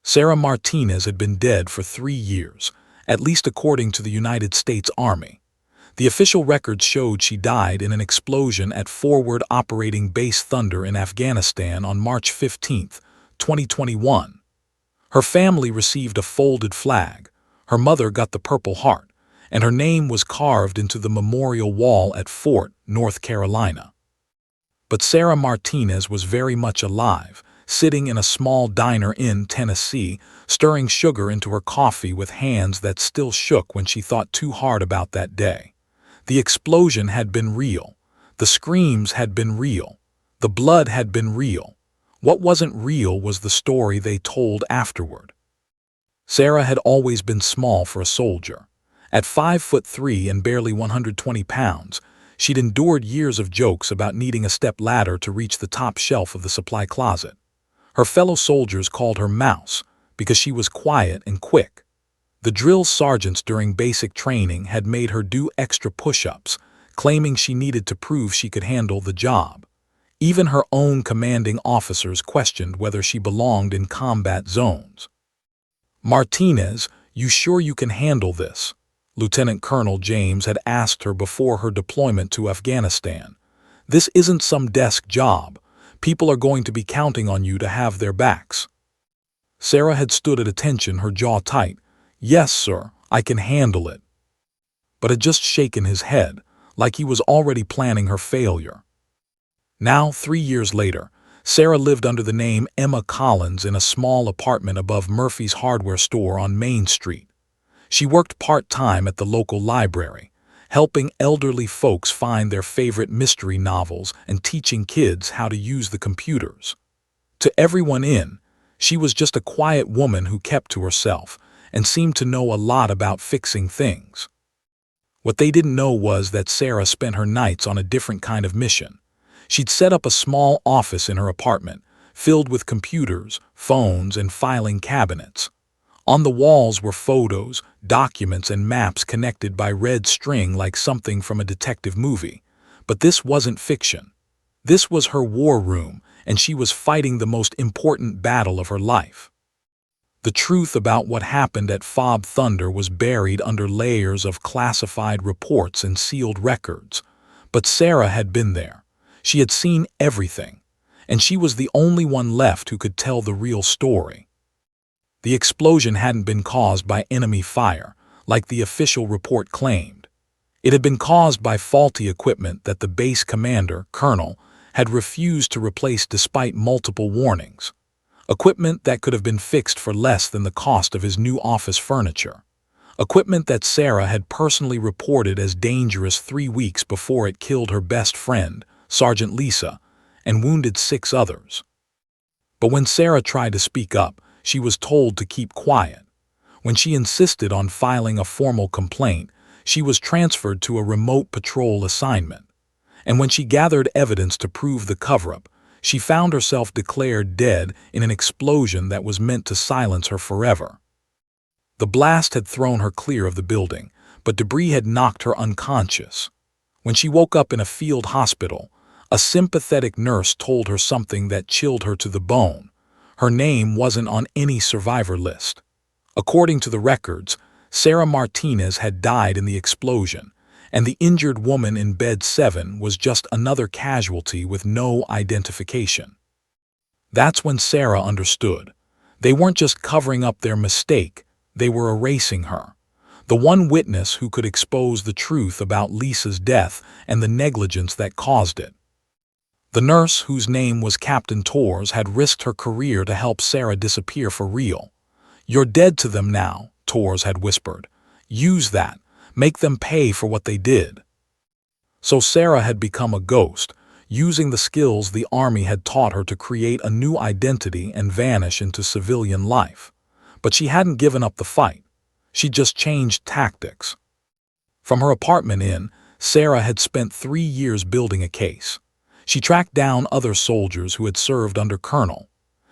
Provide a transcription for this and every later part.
Sarah Martinez had been dead for 3 years, at least according to the United States Army. The official records showed she died in an explosion at Forward Operating Base Thunder in Afghanistan on March 15, 2021. Her family received a folded flag, her mother got the Purple Heart, and her name was carved into the memorial wall at Fort, North Carolina. But Sarah Martinez was very much alive, sitting in a small diner in Tennessee, stirring sugar into her coffee with hands that still shook when she thought too hard about that day. The explosion had been real. The screams had been real. The blood had been real. What wasn't real was the story they told afterward. Sarah had always been small for a soldier. At 5'3" and barely 120 pounds, she'd endured years of jokes about needing a step ladder to reach the top shelf of the supply closet. Her fellow soldiers called her Mouse because she was quiet and quick. The drill sergeants during basic training had made her do extra push-ups, claiming she needed to prove she could handle the job. Even her own commanding officers questioned whether she belonged in combat zones. "Martinez, you sure you can handle this?" Lieutenant Colonel James had asked her before her deployment to Afghanistan. "This isn't some desk job. People are going to be counting on you to have their backs." Sarah had stood at attention, her jaw tight. "Yes, sir, I can handle it," but had just shaken his head, like he was already planning her failure. Now, 3 years later, Sarah lived under the name Emma Collins in a small apartment above Murphy's hardware store on Main Street. She worked part-time at the local library, helping elderly folks find their favorite mystery novels and teaching kids how to use the computers. To everyone in, she was just a quiet woman who kept to herself and seemed to know a lot about fixing things. What they didn't know was that Sarah spent her nights on a different kind of mission. She'd set up a small office in her apartment, filled with computers, phones, and filing cabinets. On the walls were photos, documents, and maps connected by red string like something from a detective movie. But this wasn't fiction. This was her war room, and she was fighting the most important battle of her life. The truth about what happened at Fob Thunder was buried under layers of classified reports and sealed records. But Sarah had been there. She had seen everything, and she was the only one left who could tell the real story. The explosion hadn't been caused by enemy fire, like the official report claimed. It had been caused by faulty equipment that the base commander, Colonel, had refused to replace despite multiple warnings. Equipment that could have been fixed for less than the cost of his new office furniture. Equipment that Sarah had personally reported as dangerous 3 weeks before it killed her best friend, Sergeant Lisa, and wounded 6 others. But when Sarah tried to speak up, she was told to keep quiet. When she insisted on filing a formal complaint, she was transferred to a remote patrol assignment. And when she gathered evidence to prove the cover-up, she found herself declared dead in an explosion that was meant to silence her forever. The blast had thrown her clear of the building, but debris had knocked her unconscious. When she woke up in a field hospital, a sympathetic nurse told her something that chilled her to the bone. Her name wasn't on any survivor list. According to the records, Sarah Martinez had died in the explosion, and the injured woman in bed 7 was just another casualty with no identification. That's when Sarah understood. They weren't just covering up their mistake, they were erasing her. The one witness who could expose the truth about Lisa's death and the negligence that caused it. The nurse, whose name was Captain Torres, had risked her career to help Sarah disappear for real. "You're dead to them now," Torres had whispered. "Use that. Make them pay for what they did." So Sarah had become a ghost, using the skills the Army had taught her to create a new identity and vanish into civilian life. But she hadn't given up the fight. She just changed tactics. From her apartment in, Sarah had spent 3 years building a case. She tracked down other soldiers who had served under Colonel.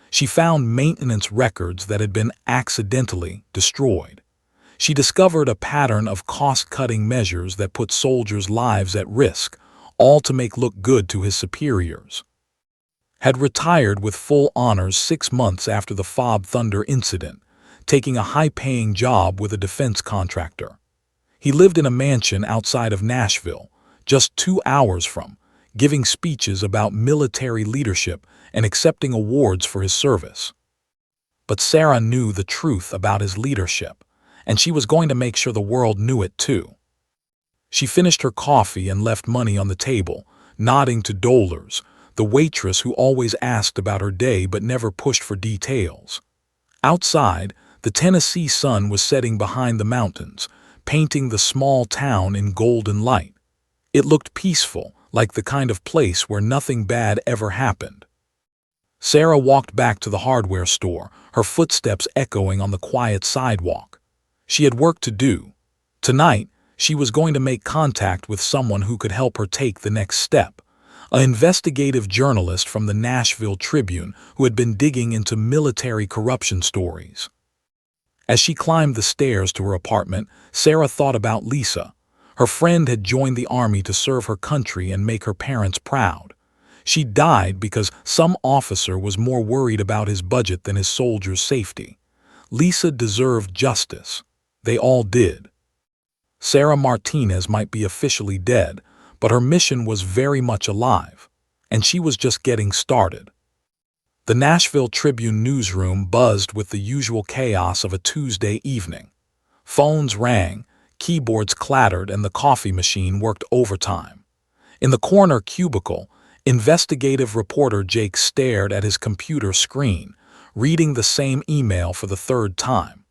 She found maintenance records that had been accidentally destroyed. She discovered a pattern of cost-cutting measures that put soldiers' lives at risk, all to make look good to his superiors. had retired with full honors 6 months after the Fob Thunder incident, taking a high-paying job with a defense contractor. He lived in a mansion outside of Nashville, just 2 hours from, giving speeches about military leadership and accepting awards for his service. But Sarah knew the truth about his leadership, and she was going to make sure the world knew it too. She finished her coffee and left money on the table, nodding to Dolores, the waitress who always asked about her day but never pushed for details. Outside, the Tennessee sun was setting behind the mountains, painting the small town in golden light. It looked peaceful, like the kind of place where nothing bad ever happened. Sarah walked back to the hardware store, her footsteps echoing on the quiet sidewalk. She had work to do. Tonight, she was going to make contact with someone who could help her take the next step, an investigative journalist from the Nashville Tribune who had been digging into military corruption stories. As she climbed the stairs to her apartment, Sarah thought about Lisa. Her friend had joined the army to serve her country and make her parents proud. She died because some officer was more worried about his budget than his soldiers' safety. Lisa deserved justice. They all did. Sarah Martinez might be officially dead, but her mission was very much alive, and she was just getting started. The Nashville Tribune newsroom buzzed with the usual chaos of a Tuesday evening. Phones rang, keyboards clattered, and the coffee machine worked overtime. In the corner cubicle, investigative reporter Jake stared at his computer screen, reading the same email for the third time.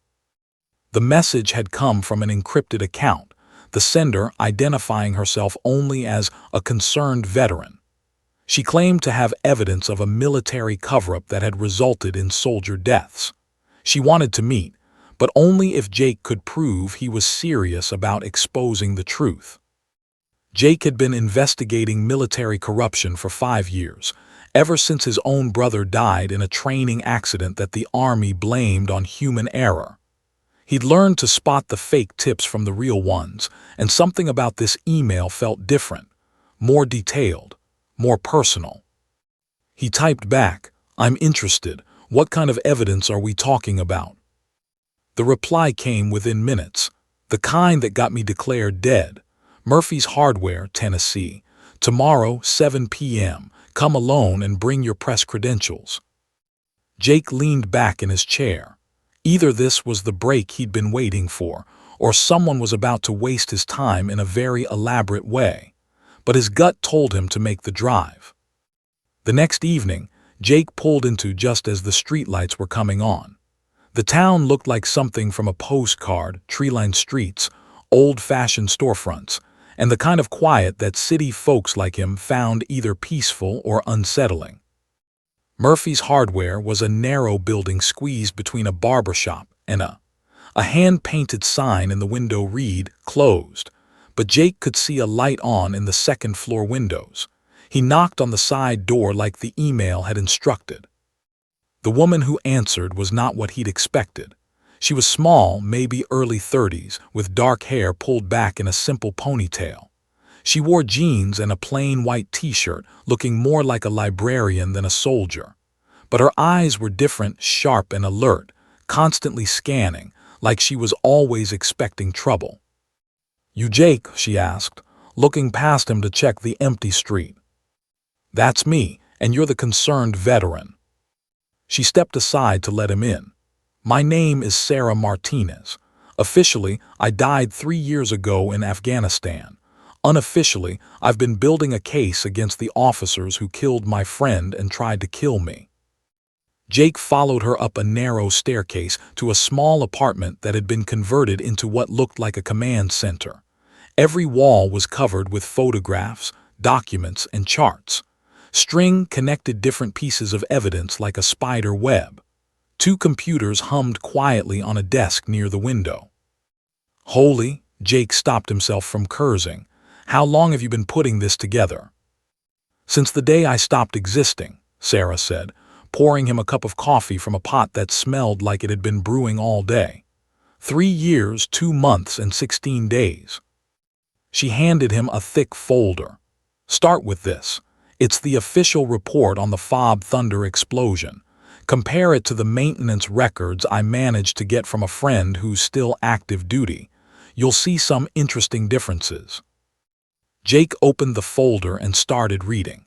The message had come from an encrypted account, the sender identifying herself only as a concerned veteran. She claimed to have evidence of a military cover-up that had resulted in soldier deaths. She wanted to meet, but only if Jake could prove he was serious about exposing the truth. Jake had been investigating military corruption for 5 years, ever since his own brother died in a training accident that the Army blamed on human error. He'd learned to spot the fake tips from the real ones, and something about this email felt different, more detailed, more personal. He typed back, "I'm interested. What kind of evidence are we talking about?" The reply came within minutes, the kind that got me declared dead. Murphy's Hardware, Tennessee. Tomorrow, 7 p.m. Come alone and bring your press credentials. Jake leaned back in his chair. Either this was the break he'd been waiting for, or someone was about to waste his time in a very elaborate way. But his gut told him to make the drive. The next evening, Jake pulled into just as the streetlights were coming on. The town looked like something from a postcard, tree-lined streets, old-fashioned storefronts, and the kind of quiet that city folks like him found either peaceful or unsettling. Murphy's Hardware was a narrow building squeezed between a barbershop and a hand-painted sign in the window read, "Closed," but Jake could see a light on in the second-floor windows. He knocked on the side door like the email had instructed. The woman who answered was not what he'd expected. She was small, maybe early 30s, with dark hair pulled back in a simple ponytail. She wore jeans and a plain white t-shirt, looking more like a librarian than a soldier. But her eyes were different, sharp and alert, constantly scanning, like she was always expecting trouble. "You Jake?" she asked, looking past him to check the empty street. "That's me, and you're the concerned veteran." She stepped aside to let him in. "My name is Sarah Martinez. Officially, I died 3 years ago in Afghanistan. Unofficially, I've been building a case against the officers who killed my friend and tried to kill me." Jake followed her up a narrow staircase to a small apartment that had been converted into what looked like a command center. Every wall was covered with photographs, documents, and charts. String connected different pieces of evidence like a spider web. 2 computers hummed quietly on a desk near the window. "Holy," Jake stopped himself from cursing. "How long have you been putting this together?" "Since the day I stopped existing," Sarah said, pouring him a cup of coffee from a pot that smelled like it had been brewing all day. 3 years, 2 months, and 16 days. She handed him a thick folder. "Start with this. It's the official report on the Fob Thunder explosion. Compare it to the maintenance records I managed to get from a friend who's still active duty. You'll see some interesting differences. Jake opened the folder and started reading.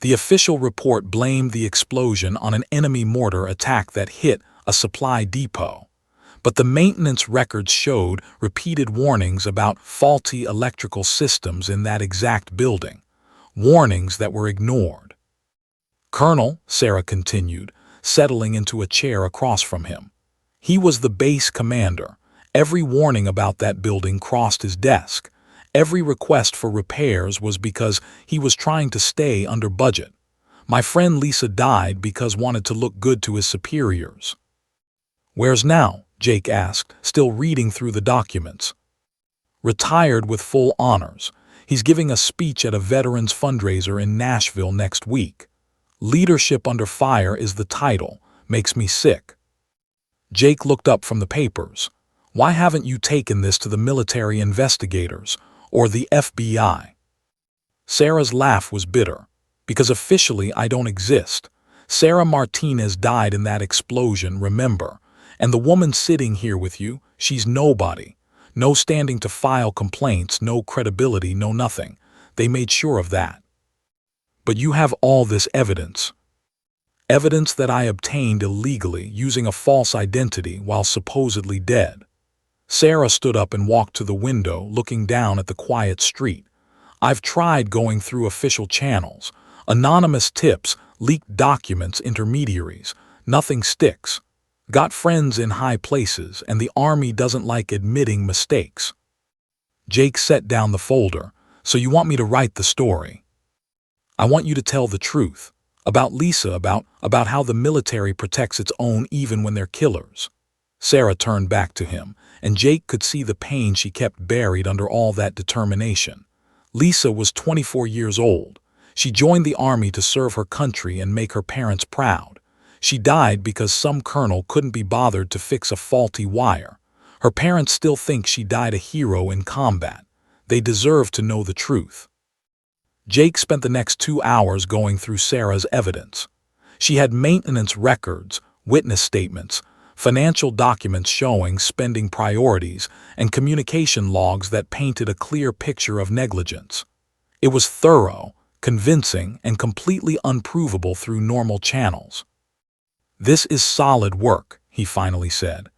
The official report blamed the explosion on an enemy mortar attack that hit a supply depot. But the maintenance records showed repeated warnings about faulty electrical systems in that exact building. Warnings that were ignored. "Colonel," Sarah continued, settling into a chair across from him. He was the base commander. Every warning about that building crossed his desk. Every request for repairs was because he was trying to stay under budget. My friend Lisa died because wanted to look good to his superiors. "Where's now?" Jake asked, still reading through the documents. "Retired with full honors. He's giving a speech at a veterans fundraiser in Nashville next week. Leadership Under Fire is the title. Makes me sick." Jake looked up from the papers. "Why haven't you taken this to the military investigators or the FBI?" Sarah's laugh was bitter. "Because officially I don't exist. Sarah Martinez died in that explosion, remember? And the woman sitting here with you, she's nobody. No standing to file complaints, no credibility, no nothing. They made sure of that. But you have all this evidence. Evidence that I obtained illegally using a false identity while supposedly dead." Sarah stood up and walked to the window, looking down at the quiet street. "I've tried going through official channels. Anonymous tips, leaked documents, intermediaries. Nothing sticks. Got friends in high places, and the Army doesn't like admitting mistakes." Jake set down the folder. "So you want me to write the story? I want you to tell the truth. About Lisa, about how the military protects its own even when they're killers." Sarah turned back to him, and Jake could see the pain she kept buried under all that determination. Lisa was 24 years old. She joined the Army to serve her country and make her parents proud. She died because some colonel couldn't be bothered to fix a faulty wire. Her parents still think she died a hero in combat. They deserve to know the truth. Jake spent the next 2 hours going through Sarah's evidence. She had maintenance records, witness statements, financial documents showing spending priorities, and communication logs that painted a clear picture of negligence. It was thorough, convincing, and completely unprovable through normal channels. "This is solid work," he finally said.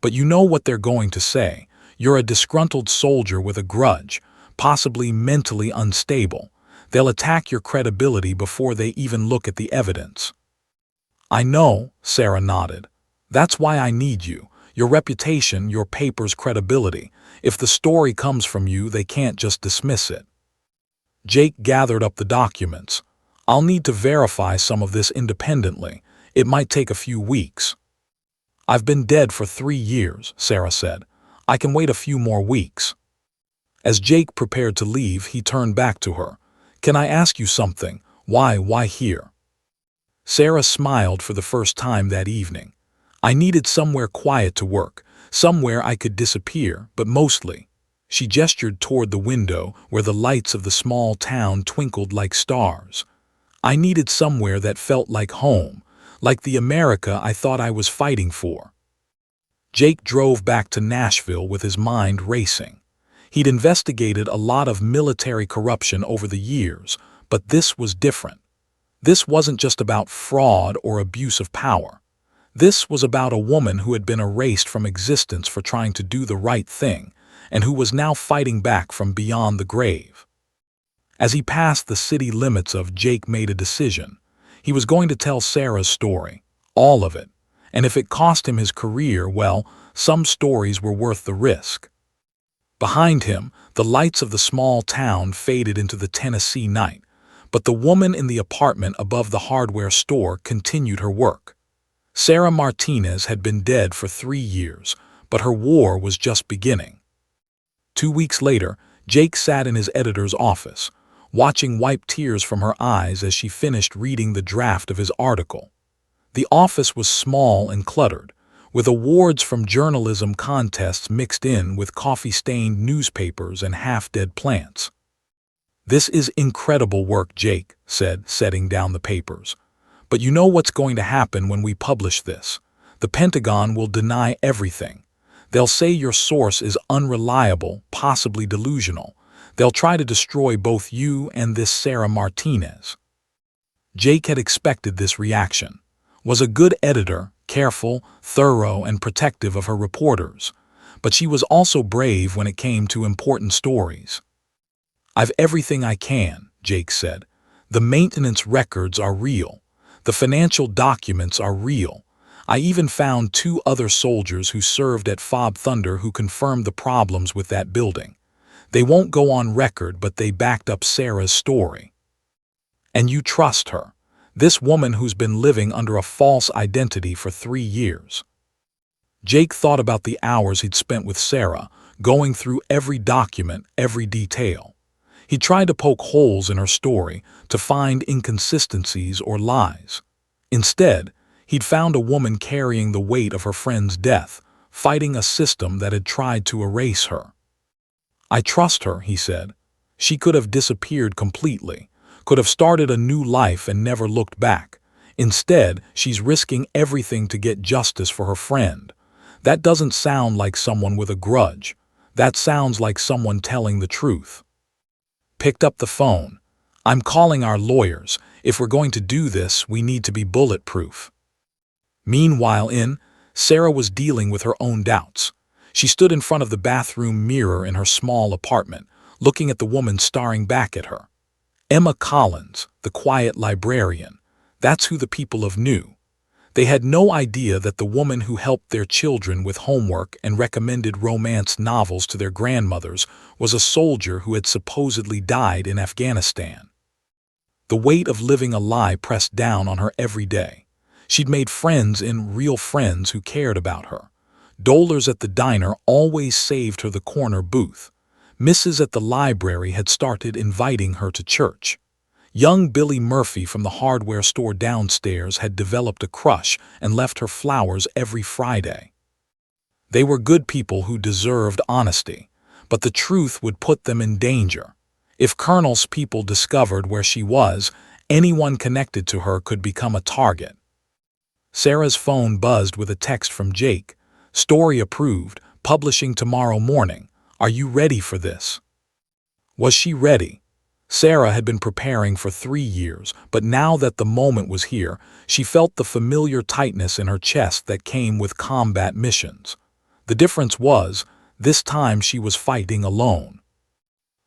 "But you know what they're going to say. You're a disgruntled soldier with a grudge, possibly mentally unstable. They'll attack your credibility before they even look at the evidence." "I know," Sarah nodded. "That's why I need you. Your reputation, your paper's credibility. If the story comes from you, they can't just dismiss it." Jake gathered up the documents. "I'll need to verify some of this independently. It might take a few weeks." "I've been dead for 3 years," Sarah said. "I can wait a few more weeks." As Jake prepared to leave, he turned back to her. "Can I ask you something? Why here?" Sarah smiled for the first time that evening. "I needed somewhere quiet to work, somewhere I could disappear, but mostly." She gestured toward the window where the lights of the small town twinkled like stars. "I needed somewhere that felt like home, like the America I thought I was fighting for." Jake drove back to Nashville with his mind racing. He'd investigated a lot of military corruption over the years, but this was different. This wasn't just about fraud or abuse of power. This was about a woman who had been erased from existence for trying to do the right thing, and who was now fighting back from beyond the grave. As he passed the city limits of, Jake made a decision. He was going to tell Sarah's story, all of it, and if it cost him his career, well, some stories were worth the risk. Behind him, the lights of the small town faded into the Tennessee night, but the woman in the apartment above the hardware store continued her work. Sarah Martinez had been dead for 3 years, but her war was just beginning. 2 weeks later, Jake sat in his editor's office, watching wipe tears from her eyes as she finished reading the draft of his article. The office was small and cluttered, with awards from journalism contests mixed in with coffee-stained newspapers and half-dead plants. "This is incredible work," Jake said, setting down the papers. "But you know what's going to happen when we publish this? The Pentagon will deny everything. They'll say your source is unreliable, possibly delusional. They'll try to destroy both you and this Sarah Martinez." Jake had expected this reaction. Was a good editor, careful, thorough, and protective of her reporters. But she was also brave when it came to important stories. "I've everything I can," Jake said. "The maintenance records are real. The financial documents are real. I even found 2 other soldiers who served at Fob Thunder who confirmed the problems with that building. They won't go on record, but they backed up Sarah's story." "And you trust her? This woman who's been living under a false identity for 3 years." Jake thought about the hours he'd spent with Sarah, going through every document, every detail. He tried to poke holes in her story, to find inconsistencies or lies. Instead, he'd found a woman carrying the weight of her friend's death, fighting a system that had tried to erase her. "I trust her," he said. "She could have disappeared completely, could have started a new life and never looked back. Instead, she's risking everything to get justice for her friend. That doesn't sound like someone with a grudge. That sounds like someone telling the truth." Picked up the phone. "I'm calling our lawyers. If we're going to do this, we need to be bulletproof." Meanwhile, Sarah was dealing with her own doubts. She stood in front of the bathroom mirror in her small apartment, looking at the woman staring back at her. Emma Collins, the quiet librarian. That's who the people of knew. They had no idea that the woman who helped their children with homework and recommended romance novels to their grandmothers was a soldier who had supposedly died in Afghanistan. The weight of living a lie pressed down on her every day. She'd made friends real friends who cared about her. Dolers at the diner always saved her the corner booth. Mrs. at the library had started inviting her to church. Young Billy Murphy from the hardware store downstairs had developed a crush and left her flowers every Friday. They were good people who deserved honesty, but the truth would put them in danger. If Colonel's people discovered where she was, anyone connected to her could become a target. Sarah's phone buzzed with a text from Jake. "Story approved, publishing tomorrow morning. Are you ready for this?" Was she ready? Sarah had been preparing for 3 years, but now that the moment was here, she felt the familiar tightness in her chest that came with combat missions. The difference was, this time she was fighting alone.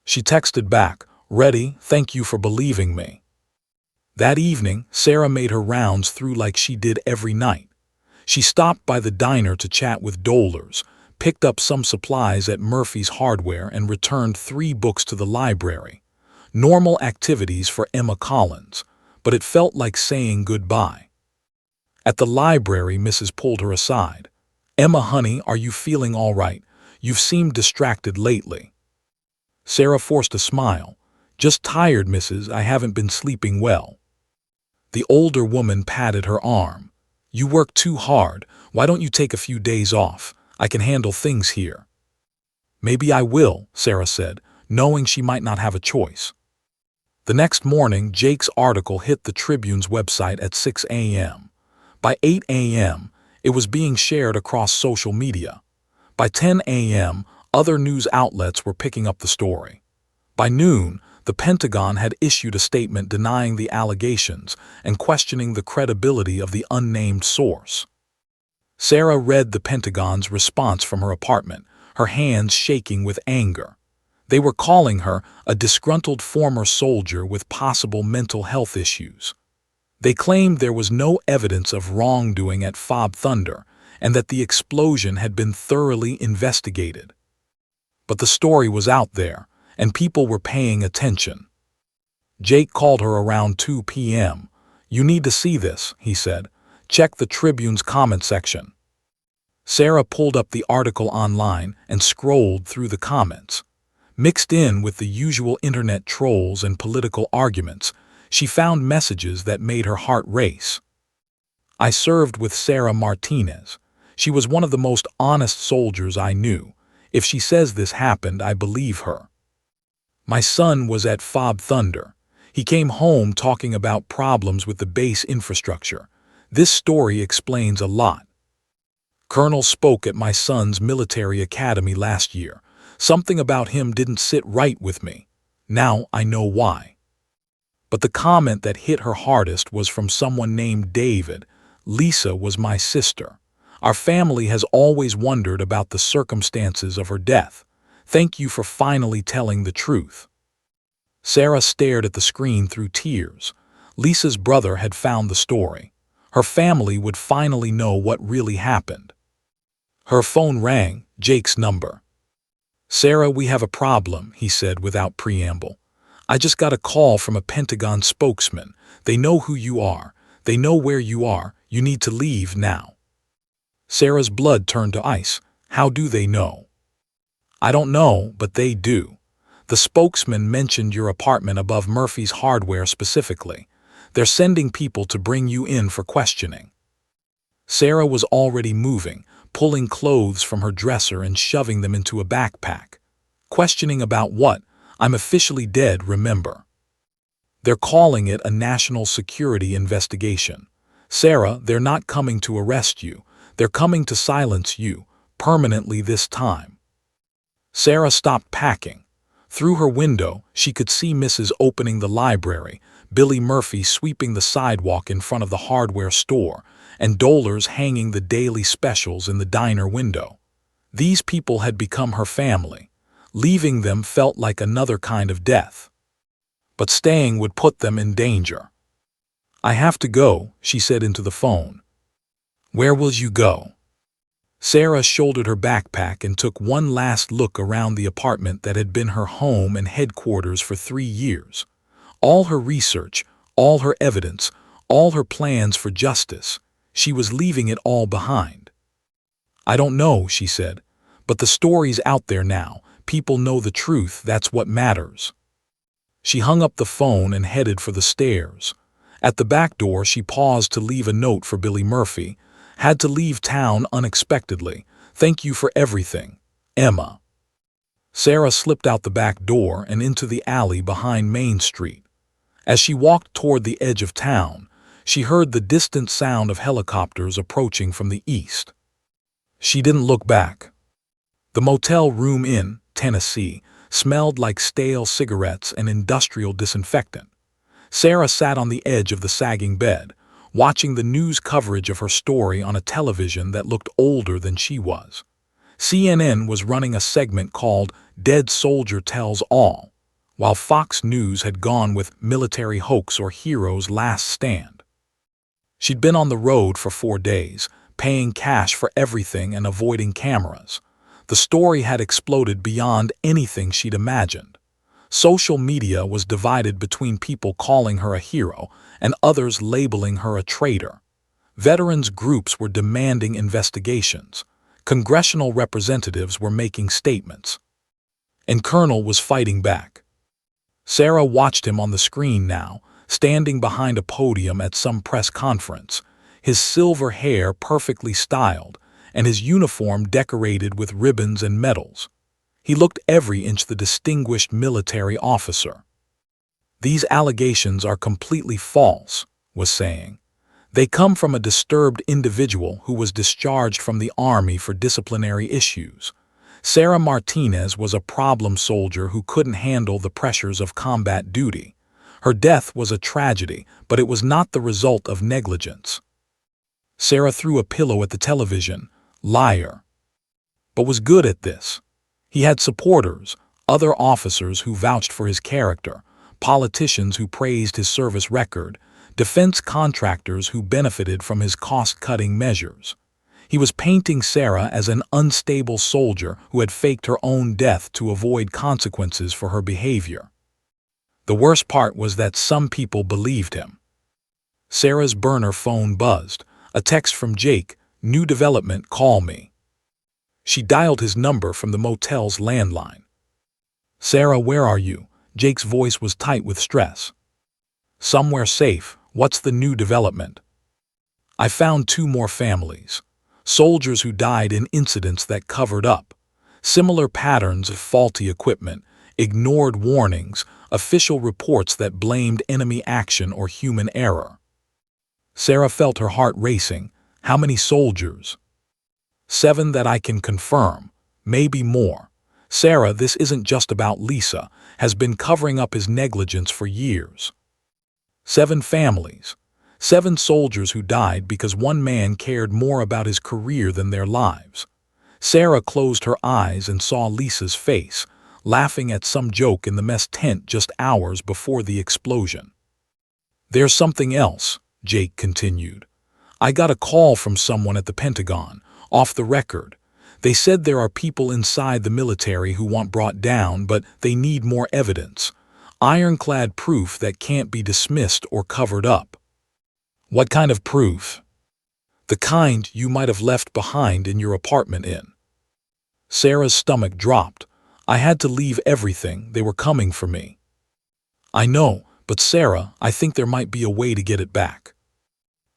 She texted back, "Ready, thank you for believing me." That evening, Sarah made her rounds through like she did every night. She stopped by the diner to chat with Dolers, picked up some supplies at Murphy's Hardware and returned 3 books to the library. Normal activities for Emma Collins, but it felt like saying goodbye. At the library, Mrs. pulled her aside. "Emma, honey, are you feeling all right? You've seemed distracted lately." Sarah forced a smile. "Just tired, Mrs. I haven't been sleeping well." The older woman patted her arm. "You work too hard. Why don't you take a few days off? I can handle things here." "Maybe I will," Sarah said, knowing she might not have a choice. The next morning, Jake's article hit the Tribune's website at 6 a.m. By 8 a.m., it was being shared across social media. By 10 a.m., other news outlets were picking up the story. By noon, the Pentagon had issued a statement denying the allegations and questioning the credibility of the unnamed source. Sarah read the Pentagon's response from her apartment, her hands shaking with anger. They were calling her a disgruntled former soldier with possible mental health issues. They claimed there was no evidence of wrongdoing at Fob Thunder and that the explosion had been thoroughly investigated. But the story was out there, and people were paying attention. Jake called her around 2 p.m. "You need to see this," he said. "Check the Tribune's comment section." Sarah pulled up the article online and scrolled through the comments. Mixed in with the usual internet trolls and political arguments, she found messages that made her heart race. "I served with Sarah Martinez. She was one of the most honest soldiers I knew. If she says this happened, I believe her." My son was at Fob Thunder. He came home talking about problems with the base infrastructure. This story explains a lot. Colonel spoke at my son's military academy last year. Something about him didn't sit right with me. Now I know why. But the comment that hit her hardest was from someone named David. Lisa was my sister. Our family has always wondered about the circumstances of her death. Thank you for finally telling the truth. Sarah stared at the screen through tears. Lisa's brother had found the story. Her family would finally know what really happened. Her phone rang, Jake's number. "Sarah, we have a problem," he said without preamble. "I just got a call from a Pentagon spokesman. They know who you are. They know where you are. You need to leave now." Sarah's blood turned to ice. "How do they know?" "I don't know, but they do. The spokesman mentioned your apartment above Murphy's Hardware specifically. They're sending people to bring you in for questioning." Sarah was already moving, pulling clothes from her dresser and shoving them into a backpack. "Questioning about what? I'm officially dead, remember. They're calling it a national security investigation. Sarah, they're not coming to arrest you. They're coming to silence you, permanently this time." Sarah stopped packing. Through her window, she could see Mrs. opening the library, Billy Murphy sweeping the sidewalk in front of the hardware store, and Dolars hanging the daily specials in the diner window. These people had become her family. Leaving them felt like another kind of death. But staying would put them in danger. "I have to go," she said into the phone. "Where will you go?" Sarah shouldered her backpack and took one last look around the apartment that had been her home and headquarters for 3 years. All her research, all her evidence, all her plans for justice, she was leaving it all behind. "I don't know," she said, "but the story's out there now. People know the truth, that's what matters." She hung up the phone and headed for the stairs. At the back door, she paused to leave a note for Billy Murphy. "Had to leave town unexpectedly. Thank you for everything. Emma." Sarah slipped out the back door and into the alley behind Main Street. As she walked toward the edge of town, she heard the distant sound of helicopters approaching from the east. She didn't look back. The motel room in Tennessee smelled like stale cigarettes and industrial disinfectant. Sarah sat on the edge of the sagging bed, watching the news coverage of her story on a television that looked older than she was. CNN was running a segment called "Dead Soldier Tells All," while Fox News had gone with "Military Hoax" or "Heroes Last Stand." She'd been on the road for 4 days, paying cash for everything and avoiding cameras. The story had exploded beyond anything she'd imagined. Social media was divided between people calling her a hero and others labeling her a traitor. Veterans groups were demanding investigations. Congressional representatives were making statements. And Colonel was fighting back. Sarah watched him on the screen now, standing behind a podium at some press conference, his silver hair perfectly styled, and his uniform decorated with ribbons and medals. He looked every inch the distinguished military officer. "These allegations are completely false," was saying. "They come from a disturbed individual who was discharged from the Army for disciplinary issues. Sarah Martinez was a problem soldier who couldn't handle the pressures of combat duty. Her death was a tragedy, but it was not the result of negligence." Sarah threw a pillow at the television. Liar. But was good at this. He had supporters, other officers who vouched for his character, politicians who praised his service record, defense contractors who benefited from his cost-cutting measures. He was painting Sarah as an unstable soldier who had faked her own death to avoid consequences for her behavior. The worst part was that some people believed him. Sarah's burner phone buzzed. A text from Jake, "New development, call me." She dialed his number from the motel's landline. "Sarah, where are you?" Jake's voice was tight with stress. "Somewhere safe. What's the new development?" "I found 2 more families. Soldiers who died in incidents that covered up. Similar patterns of faulty equipment, ignored warnings, official reports that blamed enemy action or human error. Sarah felt her heart racing. How many soldiers? 7 that I can confirm, maybe more. Sarah, this isn't just about Lisa, has been covering up his negligence for years. 7 families. 7 soldiers who died because one man cared more about his career than their lives. Sarah closed her eyes and saw Lisa's face, laughing at some joke in the mess tent just hours before the explosion. There's something else, Jake continued. I got a call from someone at the Pentagon, off the record. They said there are people inside the military who want brought down, but they need more evidence. Ironclad proof that can't be dismissed or covered up. What kind of proof? The kind you might have left behind in your apartment in. Sarah's stomach dropped. I had to leave everything. They were coming for me. I know, but Sarah, I think there might be a way to get it back.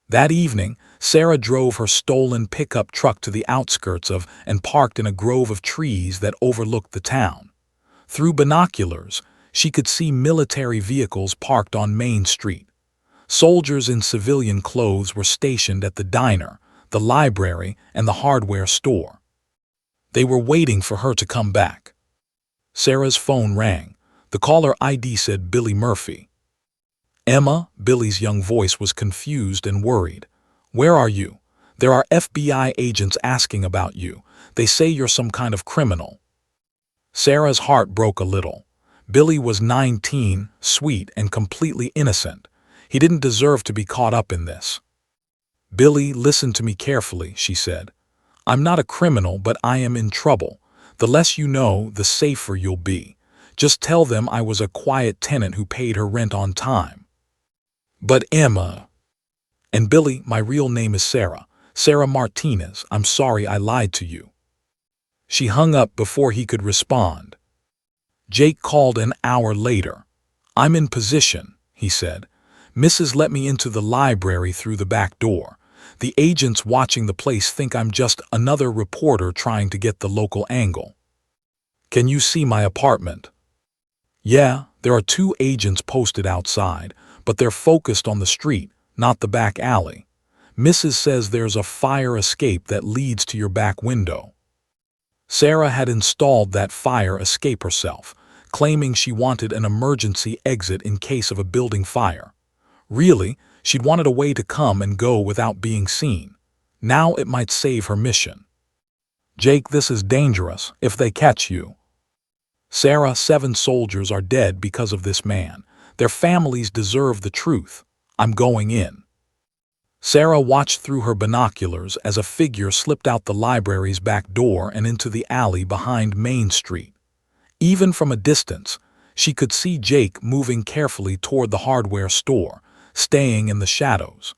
That evening, Sarah drove her stolen pickup truck to the outskirts of and parked in a grove of trees that overlooked the town. Through binoculars, she could see military vehicles parked on Main Street. Soldiers in civilian clothes were stationed at the diner, the library, and the hardware store. They were waiting for her to come back. Sarah's phone rang. The caller ID said Billy Murphy. Emma, Billy's young voice was confused and worried. Where are you? There are FBI agents asking about you. They say you're some kind of criminal. Sarah's heart broke a little. Billy was 19, sweet, and completely innocent. He didn't deserve to be caught up in this. Billy, listen to me carefully, she said. I'm not a criminal, but I am in trouble. The less you know, the safer you'll be. Just tell them I was a quiet tenant who paid her rent on time. But Emma. And Billy, my real name is Sarah. Sarah Martinez. I'm sorry I lied to you. She hung up before he could respond. Jake called an hour later. I'm in position, he said. Mrs. let me into the library through the back door. The agents watching the place think I'm just another reporter trying to get the local angle. Can you see my apartment? Yeah, there are 2 agents posted outside, but they're focused on the street, not the back alley. Mrs. says there's a fire escape that leads to your back window. Sarah had installed that fire escape herself, claiming she wanted an emergency exit in case of a building fire. Really, she'd wanted a way to come and go without being seen. Now it might save her mission. Jake, this is dangerous if they catch you. Sarah, 7 soldiers are dead because of this man. Their families deserve the truth. I'm going in. Sarah watched through her binoculars as a figure slipped out the library's back door and into the alley behind Main Street. Even from a distance, she could see Jake moving carefully toward the hardware store, staying in the shadows.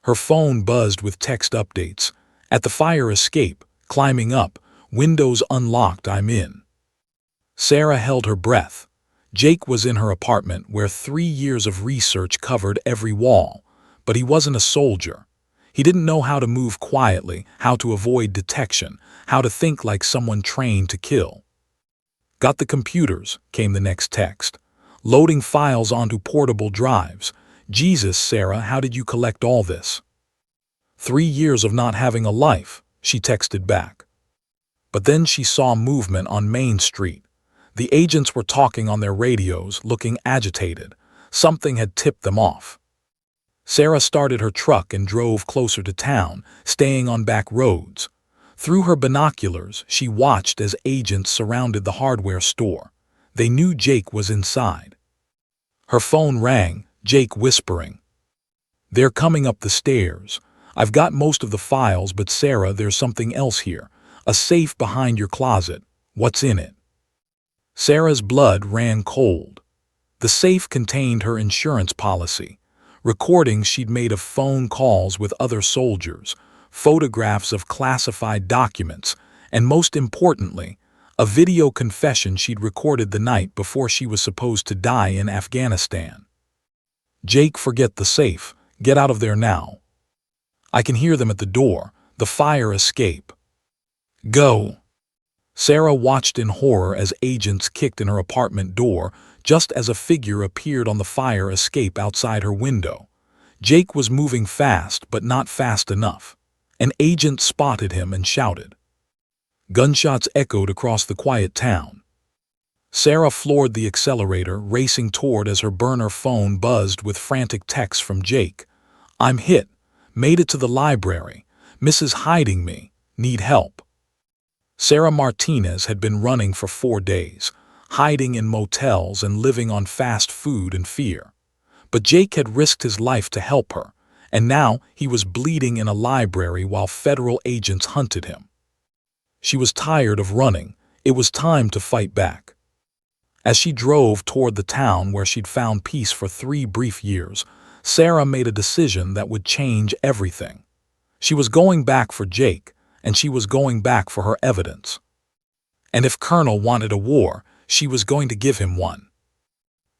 Her phone buzzed with text updates. At the fire escape, climbing up, windows unlocked, I'm in. Sarah held her breath. Jake was in her apartment where 3 years of research covered every wall, but he wasn't a soldier. He didn't know how to move quietly, how to avoid detection, how to think like someone trained to kill. Got the computers, came the next text. Loading files onto portable drives. Jesus, Sarah, how did you collect all this? 3 years of not having a life, she texted back. But then she saw movement on Main Street. The agents were talking on their radios, looking agitated. Something had tipped them off. Sarah started her truck and drove closer to town, staying on back roads. Through her binoculars, she watched as agents surrounded the hardware store. They knew Jake was inside. Her phone rang, Jake whispering. They're coming up the stairs. I've got most of the files, but Sarah, there's something else here. A safe behind your closet. What's in it? Sarah's blood ran cold. The safe contained her insurance policy, recordings she'd made of phone calls with other soldiers, photographs of classified documents, and most importantly, a video confession she'd recorded the night before she was supposed to die in Afghanistan. Jake, forget the safe. Get out of there now. I can hear them at the door, the fire escape. Go. Sarah watched in horror as agents kicked in her apartment door just as a figure appeared on the fire escape outside her window. Jake was moving fast, but not fast enough. An agent spotted him and shouted. Gunshots echoed across the quiet town. Sarah floored the accelerator, racing toward as her burner phone buzzed with frantic texts from Jake. "I'm hit. Made it to the library. Mrs. Hiding me. Need help." Sarah Martinez had been running for 4 days, hiding in motels and living on fast food and fear. But Jake had risked his life to help her, and now he was bleeding in a library while federal agents hunted him. She was tired of running. It was time to fight back. As she drove toward the town where she'd found peace for 3 brief years, Sarah made a decision that would change everything. She was going back for Jake, and she was going back for her evidence. And if Colonel wanted a war, she was going to give him one.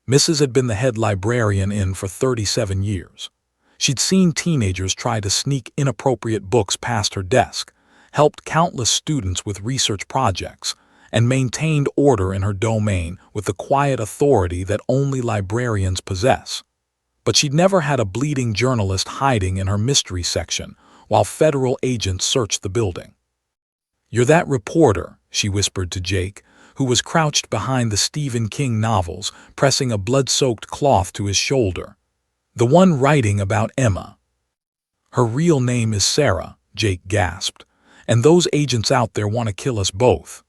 Mrs. had been the head librarian for 37 years. She'd seen teenagers try to sneak inappropriate books past her desk, helped countless students with research projects, and maintained order in her domain with the quiet authority that only librarians possess. But she'd never had a bleeding journalist hiding in her mystery section while federal agents searched the building. "You're that reporter," she whispered to Jake, who was crouched behind the Stephen King novels, pressing a blood-soaked cloth to his shoulder. "The one writing about Emma." "Her real name is Sarah," Jake gasped, "and those agents out there want to kill us both."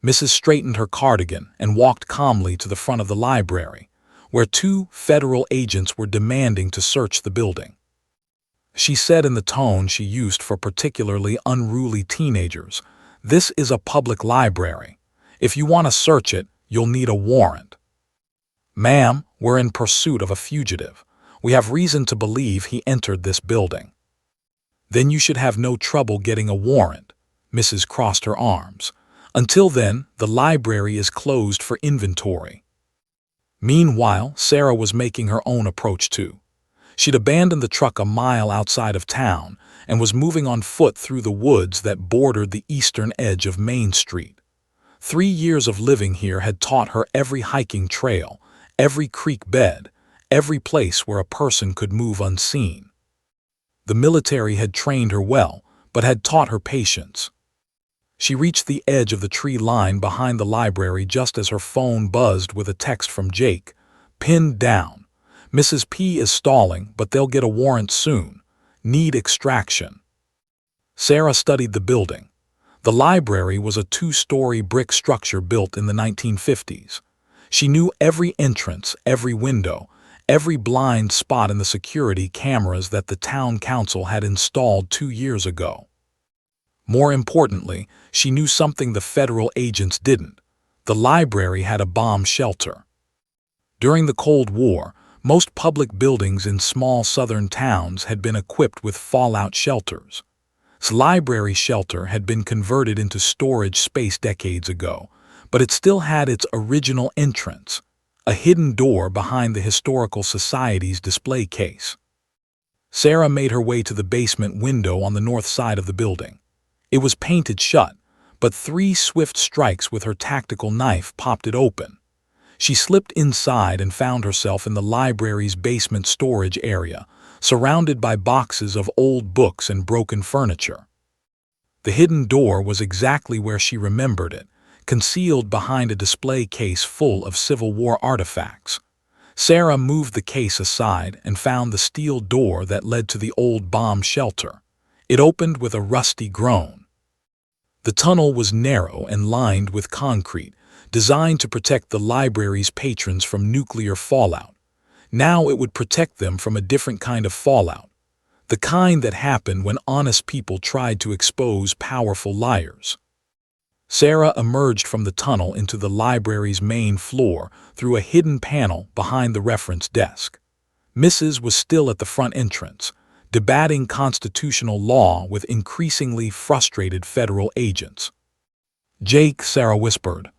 Mrs. straightened her cardigan and walked calmly to the front of the library, where 2 federal agents were demanding to search the building. She said in the tone she used for particularly unruly teenagers, "This is a public library. If you want to search it, you'll need a warrant." "Ma'am, we're in pursuit of a fugitive. We have reason to believe he entered this building." "Then you should have no trouble getting a warrant." Mrs. crossed her arms. "Until then, the library is closed for inventory." Meanwhile, Sarah was making her own approach too. She'd abandoned the truck a mile outside of town and was moving on foot through the woods that bordered the eastern edge of Main Street. 3 years of living here had taught her every hiking trail, every creek bed, every place where a person could move unseen. The military had trained her well, but had taught her patience. She reached the edge of the tree line behind the library just as her phone buzzed with a text from Jake. "Pinned down. Mrs. P is stalling, but they'll get a warrant soon. Need extraction." Sarah studied the building. The library was a 2-story brick structure built in the 1950s. She knew every entrance, every window, every blind spot in the security cameras that the town council had installed 2 years ago. More importantly, she knew something the federal agents didn't. The library had a bomb shelter. During the Cold War, most public buildings in small southern towns had been equipped with fallout shelters. This library shelter had been converted into storage space decades ago, but it still had its original entrance, a hidden door behind the Historical Society's display case. Sarah made her way to the basement window on the north side of the building. It was painted shut, but 3 swift strikes with her tactical knife popped it open. She slipped inside and found herself in the library's basement storage area, surrounded by boxes of old books and broken furniture. The hidden door was exactly where she remembered it, concealed behind a display case full of Civil War artifacts. Sarah moved the case aside and found the steel door that led to the old bomb shelter. It opened with a rusty groan. The tunnel was narrow and lined with concrete, designed to protect the library's patrons from nuclear fallout. Now it would protect them from a different kind of fallout, the kind that happened when honest people tried to expose powerful liars. Sarah emerged from the tunnel into the library's main floor through a hidden panel behind the reference desk. Mrs. was still at the front entrance, debating constitutional law with increasingly frustrated federal agents. "Jake," Sarah whispered.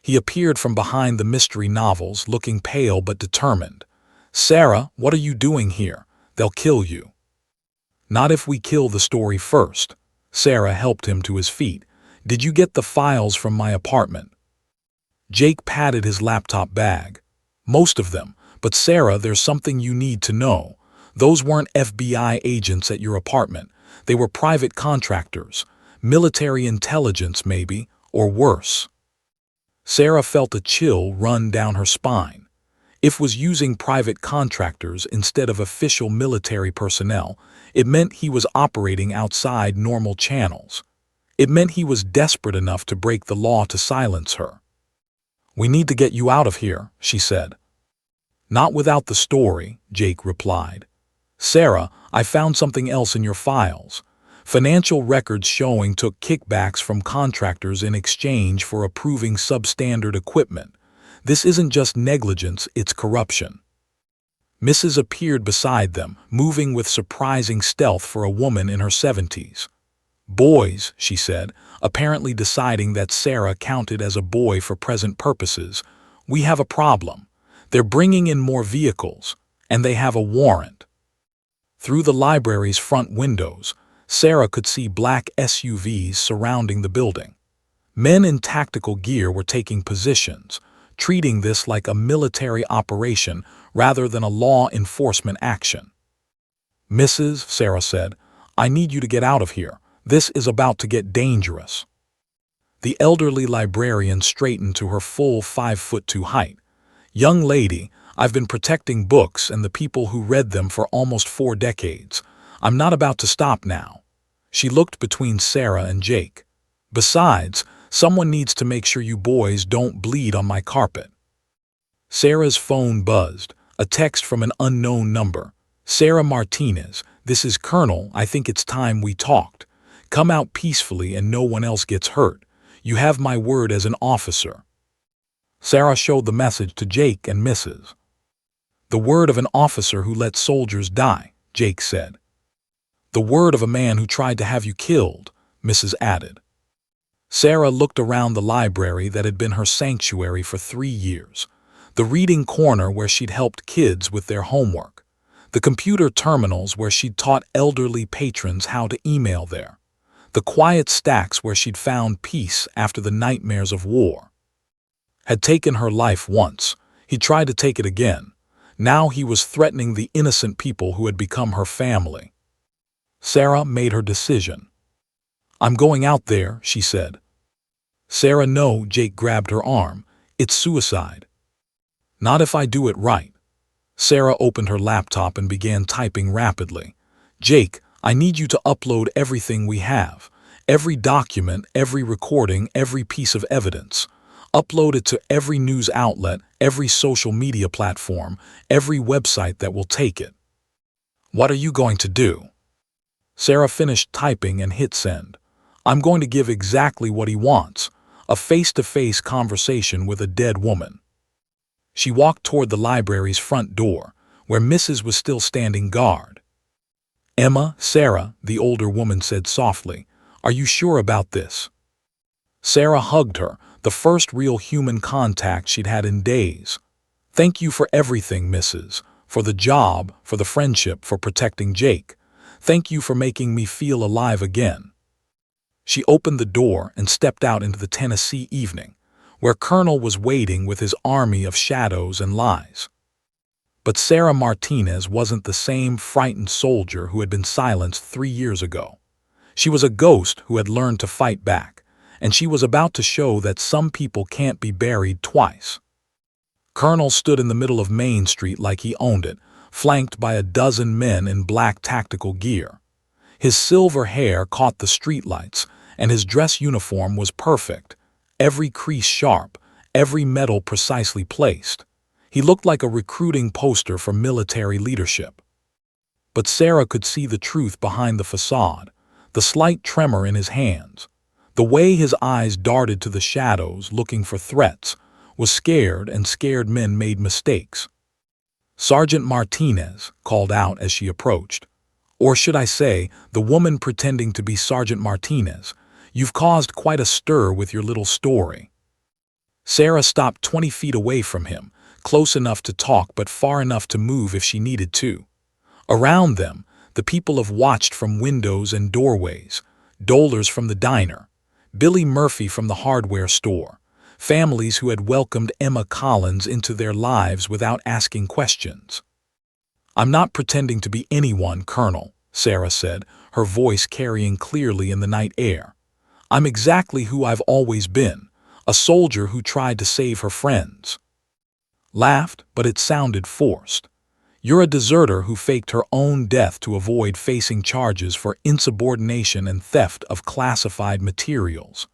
He appeared from behind the mystery novels, looking pale but determined. "Sarah, what are you doing here? They'll kill you." "Not if we kill the story first." Sarah helped him to his feet. Did you get the files from my apartment? Jake patted his laptop bag. Most of them, but Sarah, there's something you need to know. Those weren't FBI agents at your apartment. They were private contractors. Military intelligence, maybe, or worse. Sarah felt a chill run down her spine. If was using private contractors instead of official military personnel, it meant he was operating outside normal channels. It meant he was desperate enough to break the law to silence her. "We need to get you out of here," she said. "Not without the story," Jake replied. "Sarah, I found something else in your files. Financial records showing took kickbacks from contractors in exchange for approving substandard equipment. This isn't just negligence, it's corruption." Mrs. appeared beside them, moving with surprising stealth for a woman in her 70s. "Boys," she said, apparently deciding that Sarah counted as a boy for present purposes, "we have a problem. They're bringing in more vehicles, and they have a warrant." Through the library's front windows, Sarah could see black SUVs surrounding the building. Men in tactical gear were taking positions, treating this like a military operation rather than a law enforcement action. "Mrs.," Sarah said, "I need you to get out of here. This is about to get dangerous." The elderly librarian straightened to her full 5'2" height. "Young lady, I've been protecting books and the people who read them for almost 4 decades. I'm not about to stop now." She looked between Sarah and Jake. "Besides, someone needs to make sure you boys don't bleed on my carpet." Sarah's phone buzzed, a text from an unknown number. "Sarah Martinez, this is Colonel. I think it's time we talked. Come out peacefully and no one else gets hurt. You have my word as an officer." Sarah showed the message to Jake and Mrs. "The word of an officer who let soldiers die," Jake said. "The word of a man who tried to have you killed," Mrs. added. Sarah looked around the library that had been her sanctuary for 3 years. The reading corner where she'd helped kids with their homework. The computer terminals where she'd taught elderly patrons how to email there. The quiet stacks where she'd found peace after the nightmares of war. Had taken her life once. He tried to take it again. Now he was threatening the innocent people who had become her family. Sarah made her decision. "I'm going out there," she said. "Sarah, no," Jake grabbed her arm. "It's suicide." "Not if I do it right." Sarah opened her laptop and began typing rapidly. "Jake, I need you to upload everything we have. Every document, every recording, every piece of evidence. Upload it to every news outlet, every social media platform, every website that will take it." "What are you going to do?" Sarah finished typing and hit send. "I'm going to give exactly what he wants, a face-to-face conversation with a dead woman." She walked toward the library's front door, where Mrs. was still standing guard. "Emma, Sarah," the older woman said softly, "are you sure about this?" Sarah hugged her, the first real human contact she'd had in days. "Thank you for everything, Mrs., for the job, for the friendship, for protecting Jake. Thank you for making me feel alive again." She opened the door and stepped out into the Tennessee evening, where Colonel was waiting with his army of shadows and lies. But Sarah Martinez wasn't the same frightened soldier who had been silenced 3 years ago. She was a ghost who had learned to fight back, and she was about to show that some people can't be buried twice. Colonel stood in the middle of Main Street like he owned it, flanked by a dozen men in black tactical gear. His silver hair caught the streetlights, and his dress uniform was perfect, every crease sharp, every medal precisely placed. He looked like a recruiting poster for military leadership. But Sarah could see the truth behind the facade, the slight tremor in his hands. The way his eyes darted to the shadows looking for threats was scared, and scared men made mistakes. "Sergeant Martinez," called out as she approached. "Or should I say, the woman pretending to be Sergeant Martinez. You've caused quite a stir with your little story." Sarah stopped 20 feet away from him, close enough to talk but far enough to move if she needed to. Around them, the people have watched from windows and doorways, dolers from the diner, Billy Murphy from the hardware store, families who had welcomed Emma Collins into their lives without asking questions. "I'm not pretending to be anyone, Colonel," Sarah said, her voice carrying clearly in the night air. "I'm exactly who I've always been, a soldier who tried to save her friends." Laughed, but it sounded forced. "You're a deserter who faked her own death to avoid facing charges for insubordination and theft of classified materials.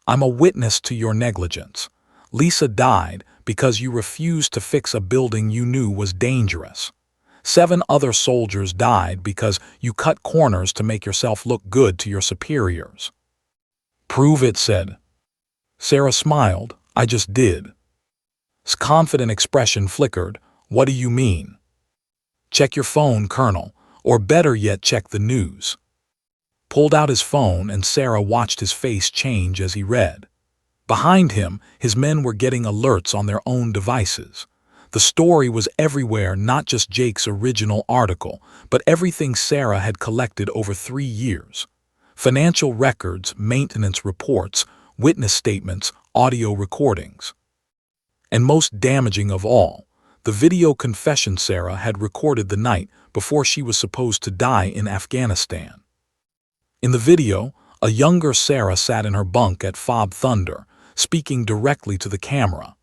I'm a witness to your negligence. Lisa died because you refused to fix a building you knew was dangerous. 7 other soldiers died because you cut corners to make yourself look good to your superiors." "Prove it," said. Sarah smiled. "I just did." His confident expression flickered. "What do you mean?" "Check your phone, Colonel, or better yet, check the news." Pulled out his phone, and Sarah watched his face change as he read. Behind him, his men were getting alerts on their own devices. The story was everywhere, not just Jake's original article, but everything Sarah had collected over 3 years. Financial records, maintenance reports, witness statements, audio recordings. And most damaging of all, the video confession Sarah had recorded the night before she was supposed to die in Afghanistan. In the video, a younger Sarah sat in her bunk at Fob Thunder, speaking directly to the camera.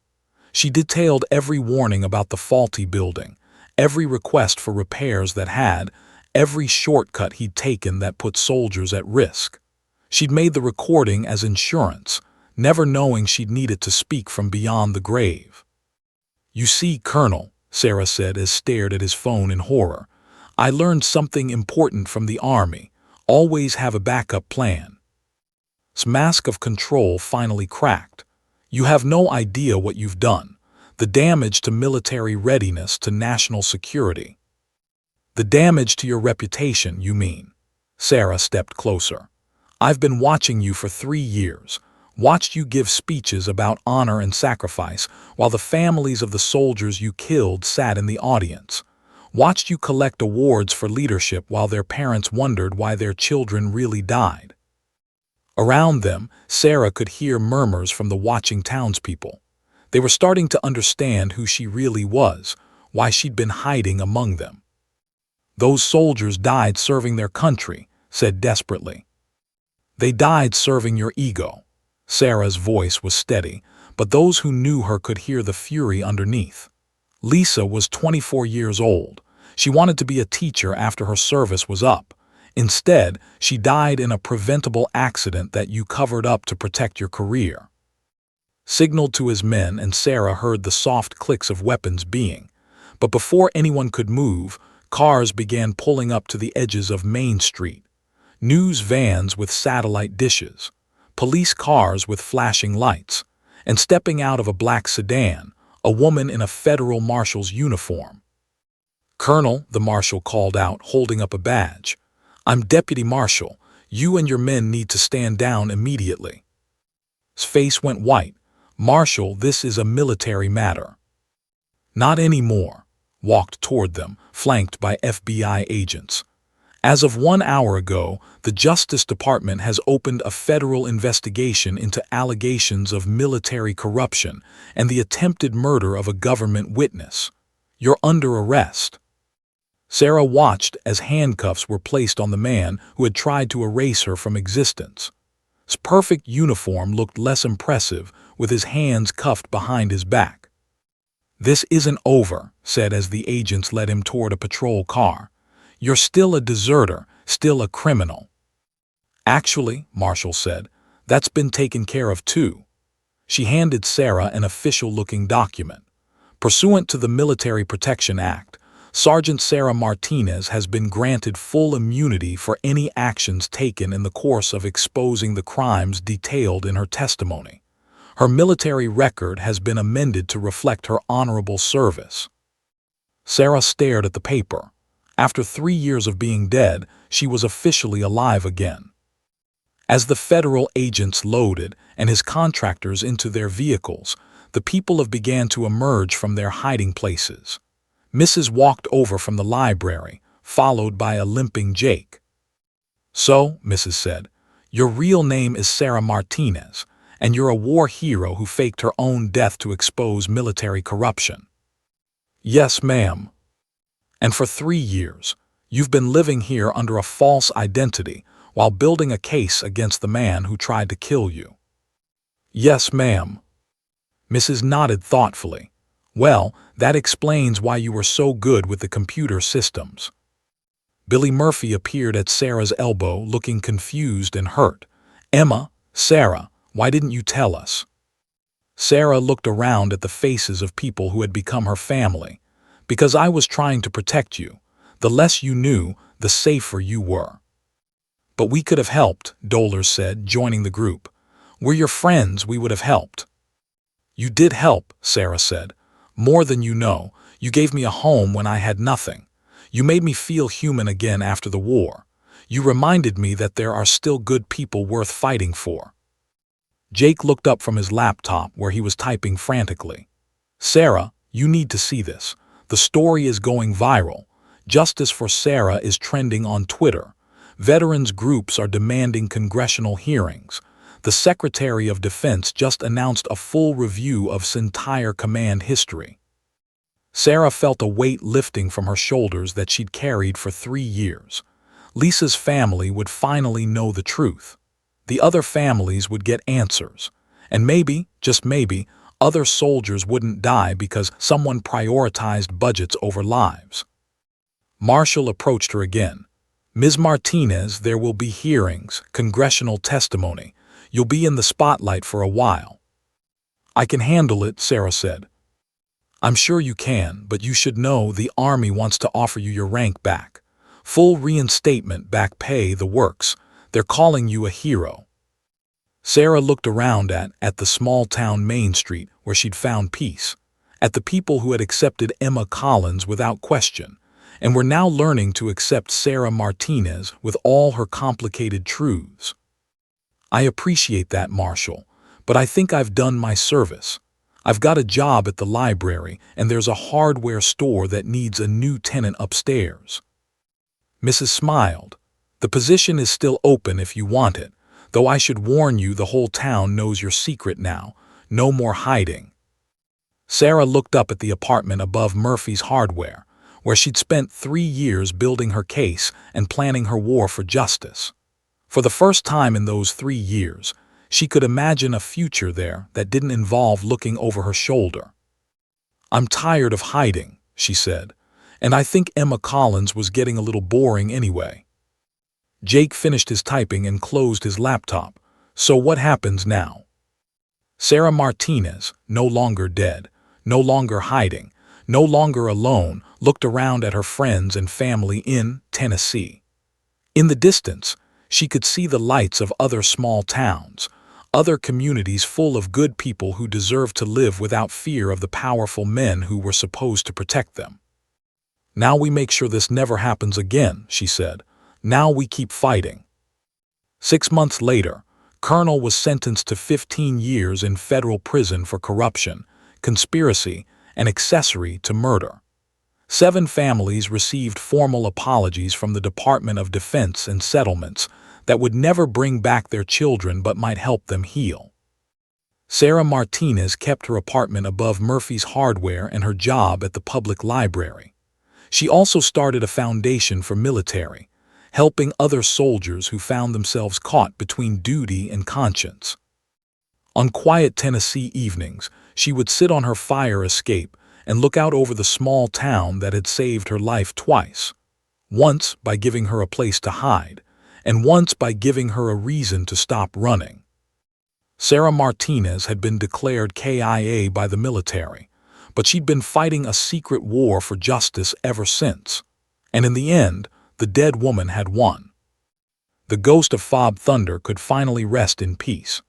She detailed every warning about the faulty building, every request for repairs that had, every shortcut he'd taken that put soldiers at risk. She'd made the recording as insurance, never knowing she'd need it to speak from beyond the grave. "You see, Colonel," Sarah said as stared at his phone in horror, "I learned something important from the Army. Always have a backup plan." His mask of control finally cracked. "You have no idea what you've done. The damage to military readiness, to national security." "The damage to your reputation, you mean?" Sarah stepped closer. "I've been watching you for 3 years, watched you give speeches about honor and sacrifice while the families of the soldiers you killed sat in the audience. Watched you collect awards for leadership while their parents wondered why their children really died." Around them, Sarah could hear murmurs from the watching townspeople. They were starting to understand who she really was, why she'd been hiding among them. "Those soldiers died serving their country," said desperately. "They died serving your ego." Sarah's voice was steady, but those who knew her could hear the fury underneath. Lisa was 24 years old. She wanted to be a teacher after her service was up. Instead, she died in a preventable accident that you covered up to protect your career. Signaled to his men, and Sarah heard the soft clicks of weapons being. But before anyone could move, cars began pulling up to the edges of Main Street. News vans with satellite dishes, police cars with flashing lights, and stepping out of a black sedan, a woman in a federal marshal's uniform. "Colonel," the marshal called out, holding up a badge. "I'm Deputy Marshal. You and your men need to stand down immediately." His face went white. "Marshal, this is a military matter." "Not anymore." Walked toward them, flanked by FBI agents. "As of 1 hour ago, the Justice Department has opened a federal investigation into allegations of military corruption and the attempted murder of a government witness. You're under arrest." Sarah watched as handcuffs were placed on the man who had tried to erase her from existence. His perfect uniform looked less impressive, with his hands cuffed behind his back. "This isn't over," said as the agents led him toward a patrol car. "You're still a deserter, still a criminal." "Actually," Marshall said, "that's been taken care of too." She handed Sarah an official-looking document. Pursuant to the Military Protection Act, Sergeant Sarah Martinez has been granted full immunity for any actions taken in the course of exposing the crimes detailed in her testimony. Her military record has been amended to reflect her honorable service. Sarah stared at the paper. After 3 years of being dead, she was officially alive again. As the federal agents loaded and his contractors into their vehicles, the people began to emerge from their hiding places. Mrs. walked over from the library, followed by a limping Jake. "So," Mrs. said, Your real name is Sarah Martinez, and you're a war hero who faked her own death to expose military corruption. Yes, ma'am. And for 3 years, you've been living here under a false identity while building a case against the man who tried to kill you. Yes, ma'am. Mrs. nodded thoughtfully. Well, that explains why you were so good with the computer systems. Billy Murphy appeared at Sarah's elbow, looking confused and hurt. Emma, Sarah, why didn't you tell us? Sarah looked around at the faces of people who had become her family. Because I was trying to protect you. The less you knew, the safer you were. But we could have helped, Dollars said, joining the group. We're your friends, we would have helped. You did help, Sarah said. More than you know. You gave me a home when I had nothing. You made me feel human again after the war. You reminded me that there are still good people worth fighting for. Jake looked up from his laptop where he was typing frantically. Sarah, you need to see this. The story is going viral. Justice for Sarah is trending on Twitter. Veterans groups are demanding congressional hearings. The Secretary of Defense just announced a full review of his entire command history. Sarah felt a weight lifting from her shoulders that she'd carried for 3 years. Lisa's family would finally know the truth. The other families would get answers. And maybe, just maybe, other soldiers wouldn't die because someone prioritized budgets over lives. Marshall approached her again. Ms. Martinez, there will be hearings, congressional testimony. You'll be in the spotlight for a while. I can handle it, Sarah said. I'm sure you can, but you should know the Army wants to offer you your rank back. Full reinstatement, back pay, the works. They're calling you a hero. Sarah looked around at the small town Main Street where she'd found peace, at the people who had accepted Emma Collins without question, and were now learning to accept Sarah Martinez with all her complicated truths. I appreciate that, Marshall, but I think I've done my service. I've got a job at the library, and there's a hardware store that needs a new tenant upstairs. Mrs. smiled. The position is still open if you want it, though I should warn you the whole town knows your secret now. No more hiding. Sarah looked up at the apartment above Murphy's Hardware, where she'd spent 3 years building her case and planning her war for justice. For the first time in those 3 years, she could imagine a future there that didn't involve looking over her shoulder. I'm tired of hiding, she said, and I think Emma Collins was getting a little boring anyway. Jake finished his typing and closed his laptop. So what happens now? Sarah Martinez, no longer dead, no longer hiding, no longer alone, looked around at her friends and family in Tennessee. In the distance, she could see the lights of other small towns, other communities full of good people who deserved to live without fear of the powerful men who were supposed to protect them. Now we make sure this never happens again, she said. Now we keep fighting. 6 months later, Colonel was sentenced to 15 years in federal prison for corruption, conspiracy, and accessory to murder. 7 families received formal apologies from the Department of Defense and settlements that would never bring back their children but might help them heal. Sarah Martinez kept her apartment above Murphy's Hardware and her job at the public library. She also started a foundation for military, helping other soldiers who found themselves caught between duty and conscience. On quiet Tennessee evenings, she would sit on her fire escape and look out over the small town that had saved her life twice, once by giving her a place to hide, and once by giving her a reason to stop running. Sarah Martinez had been declared KIA by the military, but she'd been fighting a secret war for justice ever since, and in the end, the dead woman had won. The ghost of Fob Thunder could finally rest in peace.